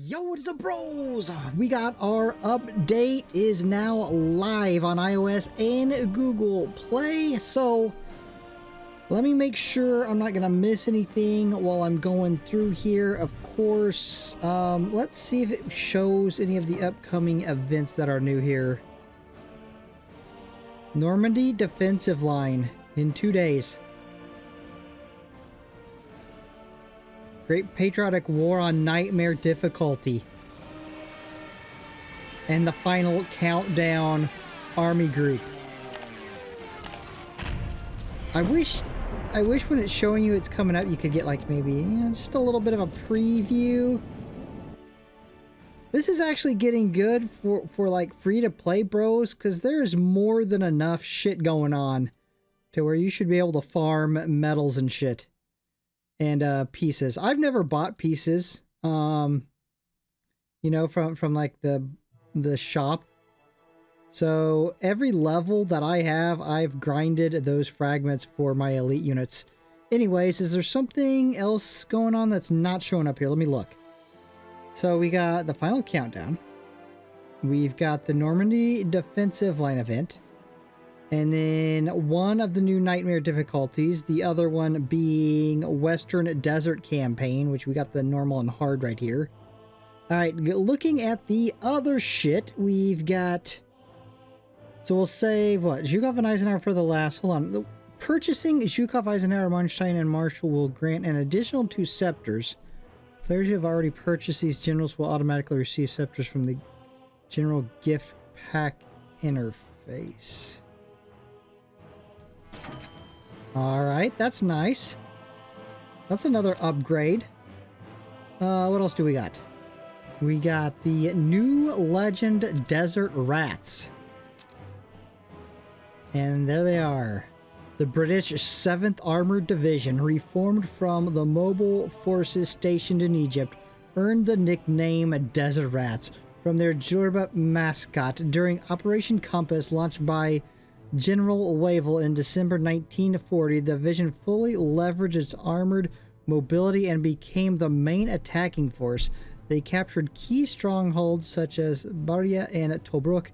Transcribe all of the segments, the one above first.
Yo, what is up, bros? We got our update is now live on iOS and Google Play. So let me make sure I'm not gonna miss anything while I'm going through here. Of course, let's see if it shows any of the upcoming events that are new here. Normandy defensive line in 2 days. Great Patriotic War on Nightmare difficulty. And the final countdown army group. I wish when it's showing you it's coming up, you could get like maybe, you know, just a little bit of a preview. This is actually getting good for like free to play bros, because there's more than enough shit going on to where you should be able to farm medals and shit. And pieces. I've never bought pieces, you know, from like the shop. So every level that I have, I've grinded those fragments for my elite units. Anyways, is there something else going on that's not showing up here? Let me look. So we got the final countdown. We've got the Normandy defensive line event. And then one of the new nightmare difficulties, the other one being Western Desert Campaign, which we got the normal and hard right here. All right, looking at the other shit, we've got... So we'll save, what, Zhukov and Eisenhower for the last... Hold on. Purchasing Zhukov, Eisenhower, Manstein, and Marshall will grant an additional 2 scepters. Players who have already purchased these generals will automatically receive scepters from the General Gift Pack interface. Alright, that's nice. That's another upgrade. What else do we got? We got the new legend Desert Rats. And there they are. The British 7th Armored Division, reformed from the mobile forces stationed in Egypt, earned the nickname Desert Rats from their Jorba mascot during Operation Compass, launched by General Wavell in December 1940. The division fully leveraged its armored mobility and became the main attacking force. They captured key strongholds such as Baria and Tobruk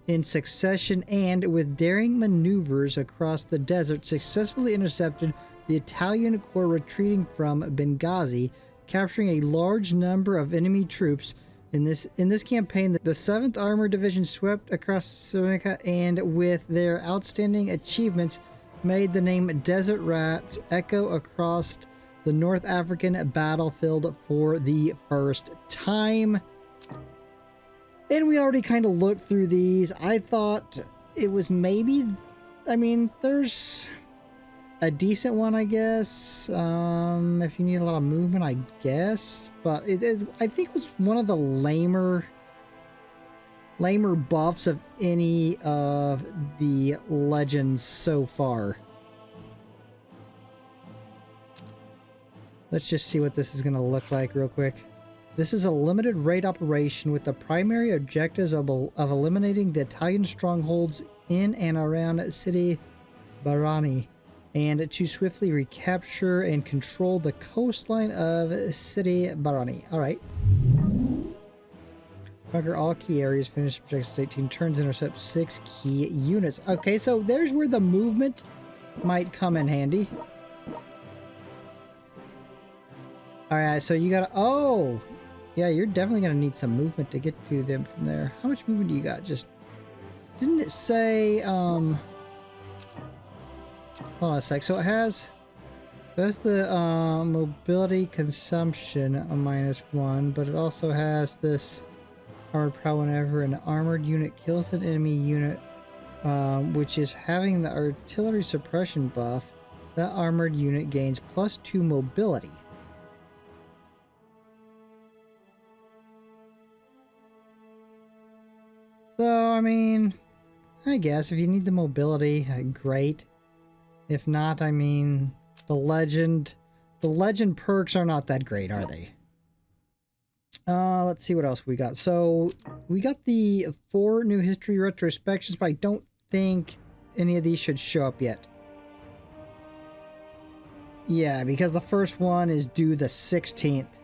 in succession, and with daring maneuvers across the desert, successfully intercepted the Italian corps retreating from Benghazi, capturing a large number of enemy troops. In this campaign, the 7th Armored Division swept across Seneca and, with their outstanding achievements, made the name Desert Rats echo across the North African battlefield for the first time. And we already kind of looked through these. I thought it was maybe... I mean, there's a decent one, I guess. If you need a lot of movement, I guess. But it is, I think it was one of the lamer buffs of any of the legends so far. Let's just see what this is going to look like real quick. This is a limited raid operation with the primary objectives of eliminating the Italian strongholds in and around city Barani, and to swiftly recapture and control the coastline of City Barani. Alright. Conquer all key areas, finish objectives 18 turns, intercept 6 key units. Okay, so there's where the movement might come in handy. Alright, so you gotta... Oh! Yeah, you're definitely gonna need some movement to get to them from there. How much movement do you got? Just... Didn't it say, Hold on a sec. So it has... That's the mobility consumption a -1, but it also has this armored prow whenever an armored unit kills an enemy unit, which is having the artillery suppression buff. That armored unit gains +2 mobility. So, I mean, I guess if you need the mobility, great. If not, I mean, the legend perks are not that great, are they? Let's see what else we got. So, we got the 4 new history retrospections, but I don't think any of these should show up yet. Yeah, because the first one is due the 16th.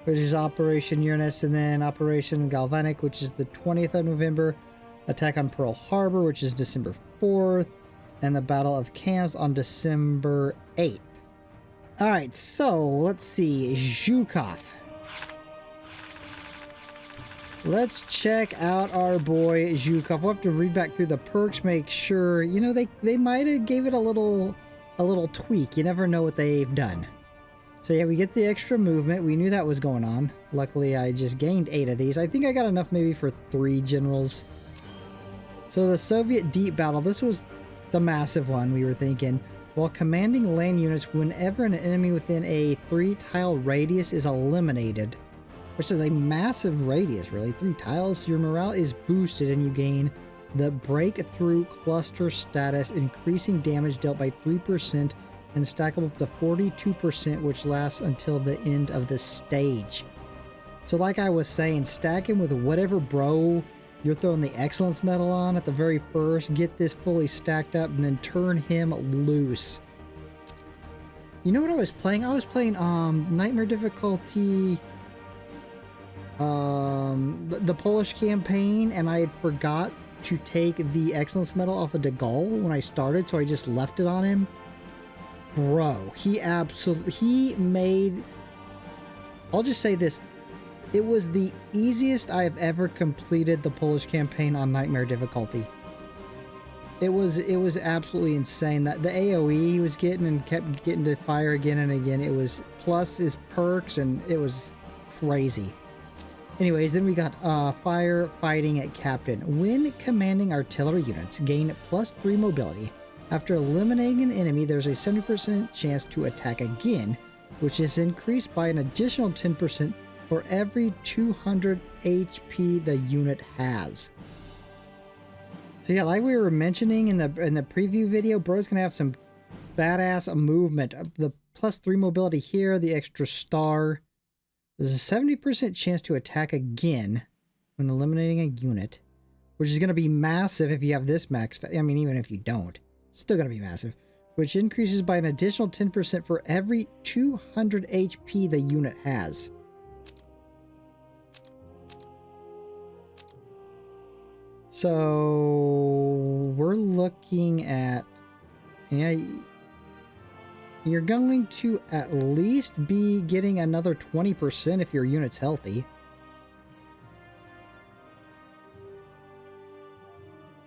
which is Operation Uranus, and then Operation Galvanic, which is the 20th of November, attack on Pearl Harbor, which is December 4th, and the Battle of Camps on December 8th. All right, so let's see, Zhukov. Let's check out our boy Zhukov. We'll have to read back through the perks, make sure, you know, they might have gave it a little tweak. You never know what they've done. So yeah, we get the extra movement. We knew that was going on. Luckily, I just gained 8 of these. I think I got enough maybe for 3 generals. So the Soviet deep battle, this was the massive one we were thinking. While commanding land units, whenever an enemy within a 3-tile radius is eliminated, which is a massive radius, really, 3 tiles, your morale is boosted and you gain the breakthrough cluster status, increasing damage dealt by 3% and stackable up to 42%, which lasts until the end of the stage. So like I was saying, stack him with whatever bro you're throwing the excellence medal on at the very first, get this fully stacked up, and then turn him loose. You know what I was playing? I was playing Nightmare difficulty, the Polish campaign, and I had forgot to take the excellence medal off of De Gaulle when I started, so I just left it on him. Bro, he made, I'll just say this, it was the easiest I have ever completed the Polish campaign on Nightmare difficulty. It was absolutely insane. That the AoE he was getting and kept getting to fire again and again. It was plus his perks, and it was crazy. Anyways, then we got fire fighting at captain. When commanding artillery units, gain +3 mobility. After eliminating an enemy, there's a 70% chance to attack again, which is increased by an additional 10% for every 200 HP the unit has. So yeah, like we were mentioning in the preview video, bro's gonna have some badass movement. The +3 mobility here, the extra star. There's a 70% chance to attack again when eliminating a unit, which is going to be massive if you have this maxed. I mean, even if you don't, it's still going to be massive, which increases by an additional 10% for every 200 HP the unit has. So we're looking at, yeah, you're going to at least be getting another 20% if your unit's healthy.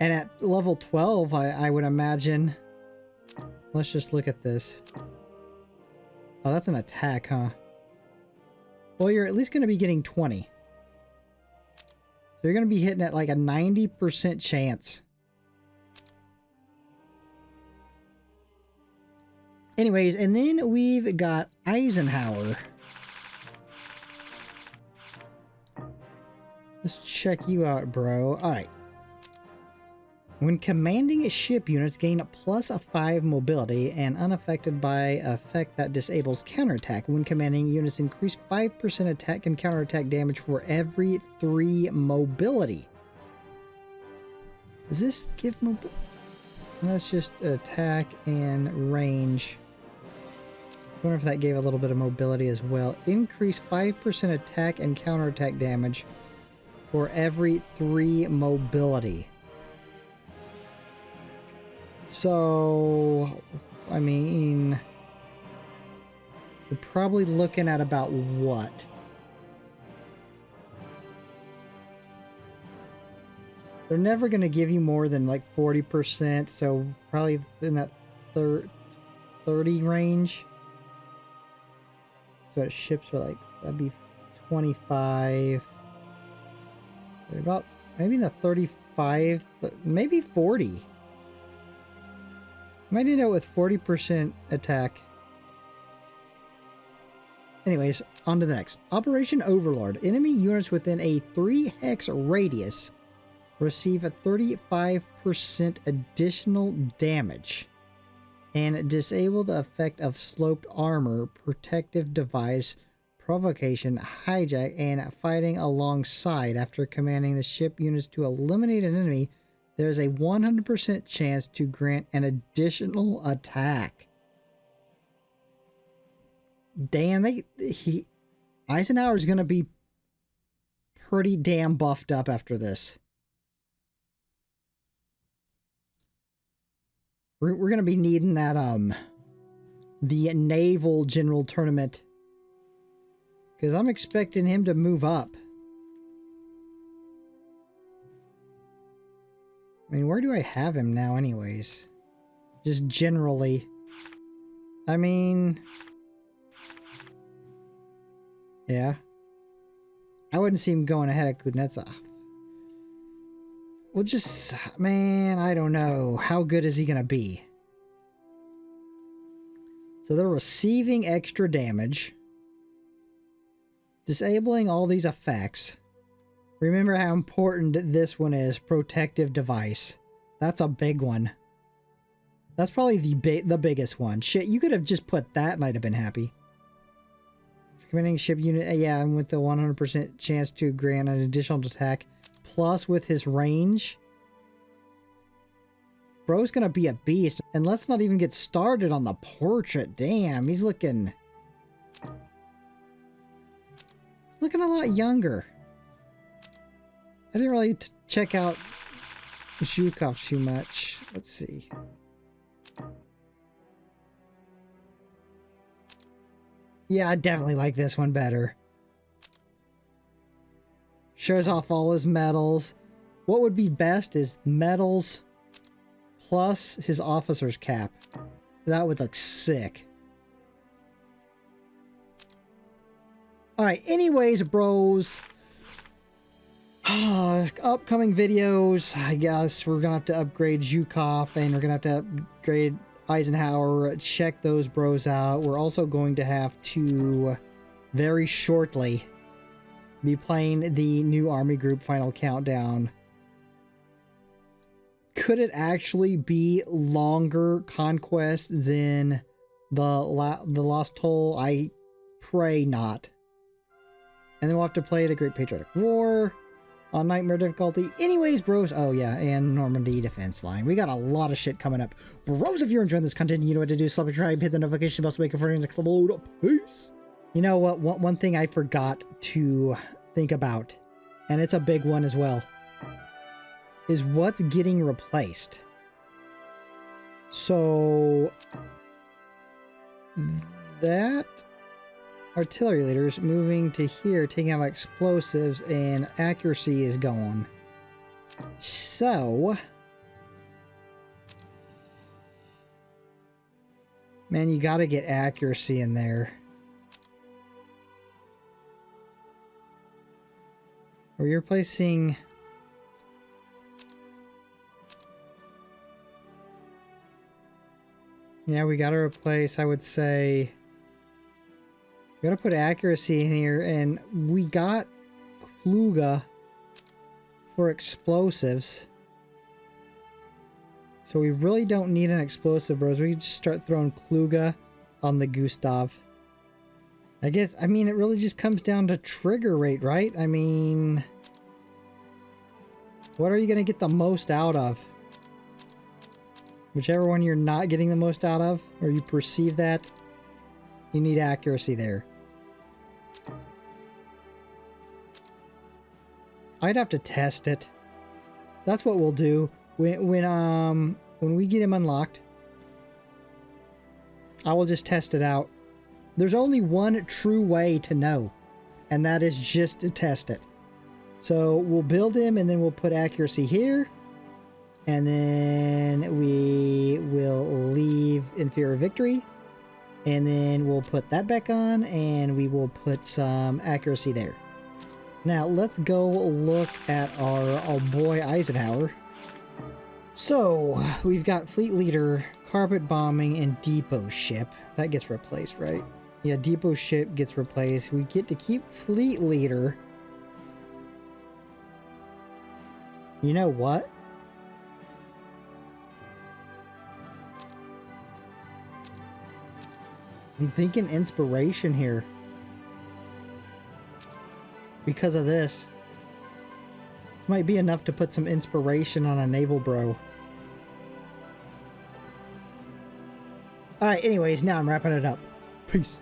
And at level 12, I would imagine. Let's just look at this. Oh, that's an attack, huh? Well, you're at least going to be getting 20. So you're going to be hitting at like a 90% chance. Anyways, and then we've got Eisenhower. Let's check you out, bro. All right. When commanding ship units, gain +5 mobility and unaffected by effect that disables counterattack. When commanding units, increase 5% attack and counterattack damage for every 3 mobility. Does this give mobility? That's just attack and range. I wonder if that gave a little bit of mobility as well. Increase 5% attack and counterattack damage for every 3 mobility. So, I mean, you're probably looking at about what? They're never going to give you more than like 40%, so probably in that 30 range. So it ships are like, that'd be 25. About maybe in the 35, maybe 40. Might end up with 40% attack. Anyways, on to the next. Operation Overlord. Enemy units within a 3-hex radius receive a 35% additional damage and disable the effect of sloped armor, protective device, provocation, hijack, and fighting alongside. After commanding the ship units to eliminate an enemy, there's a 100% chance to grant an additional attack. Damn, Eisenhower's going to be pretty damn buffed up after this. We're going to be needing that, the naval general tournament. Because I'm expecting him to move up. I mean, where do I have him now anyways? Just generally. I mean... yeah. I wouldn't see him going ahead of Kuznetsov. Well, just... man, I don't know. How good is he going to be? So they're receiving extra damage. Disabling all these effects. Remember how important this one is. Protective device. That's a big one. That's probably the biggest one. Shit, you could have just put that and I'd have been happy. Commanding ship unit, yeah, and with the 100% chance to grant an additional attack, plus with his range. Bro's gonna be a beast. And let's not even get started on the portrait. Damn, he's looking a lot younger. I didn't really check out Zhukov too much. Let's see. Yeah, I definitely like this one better. Shows off all his medals. What would be best is medals plus his officer's cap. That would look sick. Alright, anyways, bros. Upcoming videos, I guess we're gonna have to upgrade Zhukov and we're gonna have to upgrade Eisenhower. Check those bros out. We're also going to have to very shortly be playing the new army group final countdown. Could it actually be longer conquest than the Lost Toll? I pray not. And then we'll have to play the Great Patriotic War on Nightmare difficulty. Anyways, bros. Oh, yeah. And Normandy defense line. We got a lot of shit coming up. Bros, if you're enjoying this content, you know what to do. Subscribe, hit the notification bell so we can for the next load up. Peace. You know what? One thing I forgot to think about, and it's a big one as well, is what's getting replaced. So that artillery leaders moving to here, taking out explosives, and accuracy is gone. So, man, you gotta get accuracy in there. Or you're placing... yeah, we gotta replace, I would say... we gotta put accuracy in here, and we got Kluge for explosives. So we really don't need an explosive, bros. We can just start throwing Kluge on the Gustav. I guess, I mean, it really just comes down to trigger rate, right? I mean, what are you gonna get the most out of? Whichever one you're not getting the most out of, or you perceive that, you need accuracy there. I'd have to test it. That's what we'll do. When we get him unlocked, I will just test it out. There's only one true way to know, and that is just to test it. So we'll build him, and then we'll put accuracy here, and then we will leave in fear of victory. And then we'll put that back on, and we will put some accuracy there. Now, let's go look at our boy Eisenhower. So, we've got Fleet Leader, Carpet Bombing, and Depot Ship. That gets replaced, right? Yeah, Depot Ship gets replaced. We get to keep Fleet Leader. You know what? I'm thinking inspiration here. Because of this. This might be enough to put some inspiration on a naval bro. Alright, anyways, now I'm wrapping it up. Peace.